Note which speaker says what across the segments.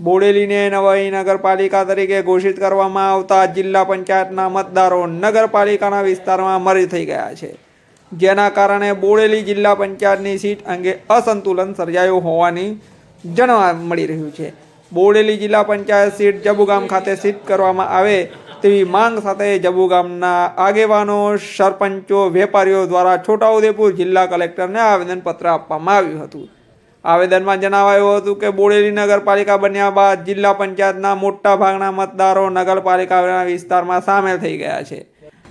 Speaker 1: બોડેલીને નવી નગરપાલિકા તરીકે ઘોષિત કરવામાં આવતા જિલ્લા પંચાયતના મતદારો નગરપાલિકાના વિસ્તારમાં મરી થઈ ગયા છે, જેના કારણે બોડેલી જિલ્લા પંચાયતની સીટ અંગે અસંતુલન સર્જાયું હોવાની જાણવા મળી રહ્યું છે. બોડેલી જિલ્લા પંચાયત સીટ જબુગામ ખાતે સીટ કરવામાં આવે તેવી માંગ સાથે જબુગામના આગેવાનો, સરપંચો, વેપારીઓ દ્વારા છોટાઉદેપુર જિલ્લા કલેક્ટરને આવેદનપત્ર આપવામાં આવ્યું હતું. આવેદનમાં જણાવાયું હતું કે બોડેલી નગરપાલિકા બન્યા બાદ જિલ્લા પંચાયતના મોટા ભાગના મતદારો નગરપાલિકાના વિસ્તારમાં સામેલ થઈ ગયા છે.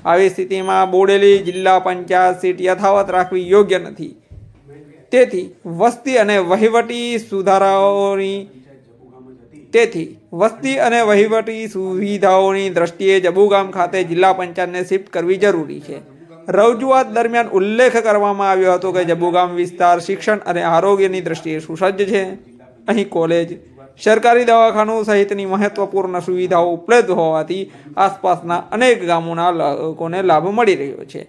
Speaker 1: આવી સ્થિતિમાં બોડેલી જિલ્લા પંચાયત સીટ યથાવત રાખવી યોગ્ય નથી. તેથી વસ્તી અને વહીવટી સુવિધાઓની દ્રષ્ટિએ જબુગામ ખાતે જિલ્લા પંચાયતને શિફ્ટ કરવી જરૂરી છે. રજૂઆત દરમિયાન ઉલ્લેખ કરવામાં આવ્યો હતો કે જબુગામ વિસ્તાર શિક્ષણ અને આરોગ્યની દ્રષ્ટિએ સુસજ્જ છે. અહીં કોલેજ, સરકારી દવાખાનું સહિતની મહત્વપૂર્ણ સુવિધાઓ ઉપલબ્ધ હોવાથી આસપાસના અનેક ગામોના લોકોને લાભ મળી રહ્યો છે.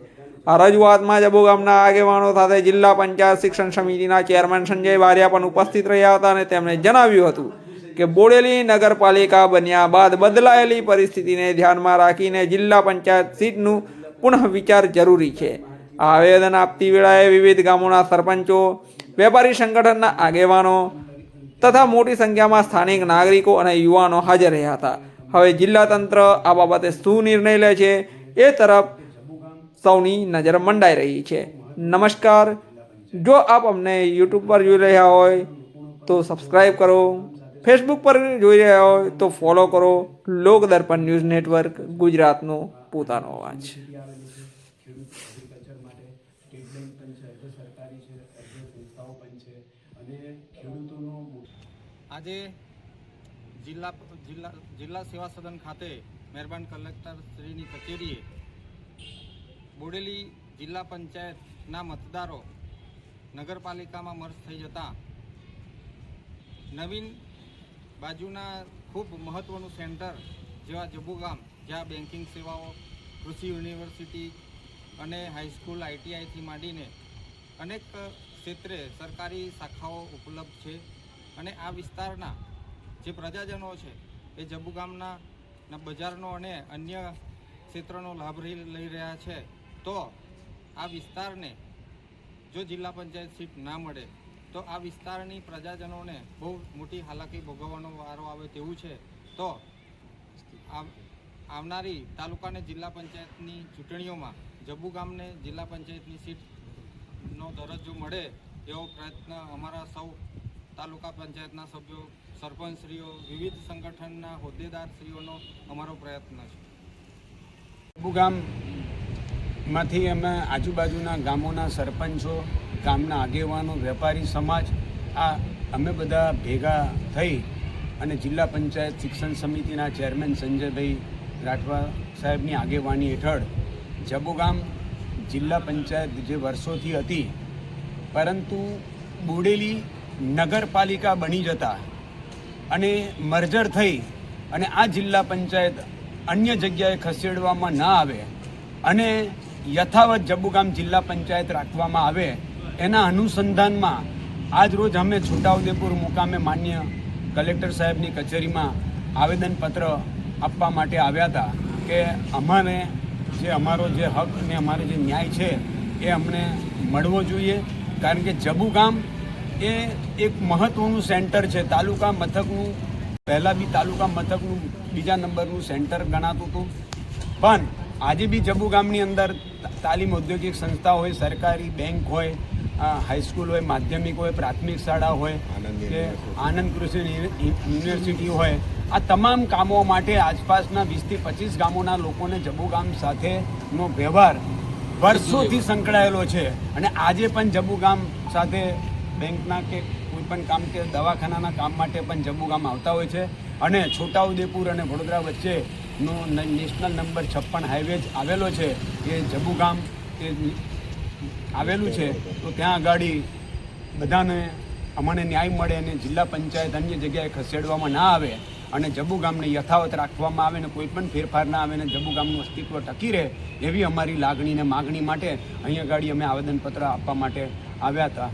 Speaker 1: આ રજૂઆતમાં જબુગામના આગેવાનો સાથે જિલ્લા પંચાયત શિક્ષણ સમિતિના ચેરમેન સંજય બારિયા પણ ઉપસ્થિત રહ્યા હતા અને તેમણે જણાવ્યું હતું કે બોડેલી નગરપાલિકા બન્યા બાદ બદલાયેલી પરિસ્થિતિને ધ્યાનમાં રાખીને જિલ્લા પંચાયત સીટનું પુનઃ વિચાર જરૂરી છે. આ આવેદન આપતી વેળાએ વિવિધ ગામોના સરપંચો, વેપારી સંગઠનના આગેવાનો તથા મોટી સંખ્યામાં સ્થાનિક નાગરિકો અને યુવાનો હાજર રહ્યા હતા. હવે જિલ્લા તંત્ર આ બાબતે શું નિર્ણય લે છે એ તરફ સૌની નજર મંડાઈ રહી છે. નમસ્કાર. જો આપ અમને યુટ્યુબ પર જોઈ રહ્યા હોય તો સબસ્ક્રાઈબ કરો, ફેસબુક પર જોઈ રહ્યા હોય તો ફોલો કરો. લોક દર્પણ ન્યૂઝ નેટવર્ક, ગુજરાતનો પોતાનો અવાજ.
Speaker 2: આજે જિલ્લા સેવા સદન ખાતે મહેરબાન કલેક્ટર શ્રીની કચેરીએ બોડેલી જિલ્લા પંચાયતના મતદારો નગરપાલિકામાં મર્જ થઈ જતા નવીન બાજુના ખૂબ મહત્ત્વનું સેન્ટર જેવા જબુગામ, જ્યાં બેન્કિંગ સેવાઓ, કૃષિ યુનિવર્સિટી અને હાઈસ્કૂલ, ITIથી માંડીને અનેક ક્ષેત્રે સરકારી શાખાઓ ઉપલબ્ધ છે અને આ વિસ્તારના જે પ્રજાજનો છે એ જબુગામના બજારનો અને અન્ય ક્ષેત્રનો લાભ લઈ રહ્યા છે. તો આ વિસ્તારને જો જિલ્લા પંચાયત સીટ ના મળે તો આ વિસ્તારની પ્રજાજનોને બહુ મોટી હાલાકી ભોગવવાનો વારો આવે તેવું છે. તો આવનારી તાલુકા અને જિલ્લા પંચાયતની ચૂંટણીઓમાં જબુગામને જિલ્લા પંચાયતની સીટનો દરજ્જો મળે એવો પ્રયત્ન અમારા સૌ તાલુકા પંચાયતના સભ્યો, સરપંચશ્રીઓ, વિવિધ સંગઠનના હોદ્દેદારશ્રીઓનો અમારો પ્રયત્ન છે.
Speaker 3: જબુગામમાંથી અમે આજુબાજુના ગામોના સરપંચો, ગામના આગેવાનો, વેપારી સમાજ અમે બધા ભેગા થઈ અને જિલ્લા પંચાયત શિક્ષણ સમિતિના ચેરમેન સંજયભાઈ રાઠવા સાહેબની આગેવાની હેઠળ જબુગામ જિલ્લા પંચાયત જે વર્ષોથી હતી, પરંતુ બોડેલી નગરપાલિકા બની જતા અને મર્જર થઈ અને આ જિલ્લા પંચાયત અન્ય જગ્યાએ ખસેડવામાં ના આવે અને યથાવત જબુગામ જિલ્લા પંચાયત રાખવામાં આવે, એના અનુસંધાનમાં આજ રોજ અમે છોટાઉદેપુર મુકામે માન્ય કલેક્ટર સાહેબની કચેરીમાં આવેદનપત્ર આપવા માટે આવ્યા હતા કે અમારો જે હક અને અમારો જે ન્યાય છે એ અમને મળવો જોઈએ. કારણ કે જબુગામ એ એક મહત્ત્વનું સેન્ટર છે. તાલુકા મથકનું, પહેલાં બી તાલુકા મથકનું બીજા નંબરનું સેન્ટર ગણાતું હતું, પણ આજે બી જબુગામની અંદર તાલીમ ઔદ્યોગિક સંસ્થા હોય, સરકારી બેંક હોય, હાઈસ્કૂલ હોય, માધ્યમિક હોય, પ્રાથમિક શાળા હોય કે આનંદ કૃષિ યુનિવર્સિટી હોય, આ તમામ કામો માટે આસપાસના 20 થી 25 ગામોના લોકોને જબુગામ સાથેનો વ્યવહાર વર્ષોથી સંકળાયેલો છે અને આજે પણ જબુગામ સાથે બેંકના કે કોઈ પણ કામ કે દવાખાનાના કામ માટે પણ જબુગામ આવતા હોય છે. અને છોટાઉદેપુર અને વડોદરા વચ્ચેનો નેશનલ નંબર 56 હાઈવે આવેલો છે, એ જબુગામ આવેલું છે. તો ત્યાં આગળ બધાને અમને ન્યાય મળે અને જિલ્લા પંચાયત અન્ય જગ્યાએ ખસેડવામાં ના આવે અને જબુગામને યથાવત રાખવામાં આવે ને કોઈ પણ ફેરફાર ના આવે ને જબુગામનું અસ્તિત્વ ટકી રહે, એવી અમારી લાગણી અને માગણી માટે અહીંયા આગળ અમે આવેદનપત્ર આપવા માટે આવ્યા હતા.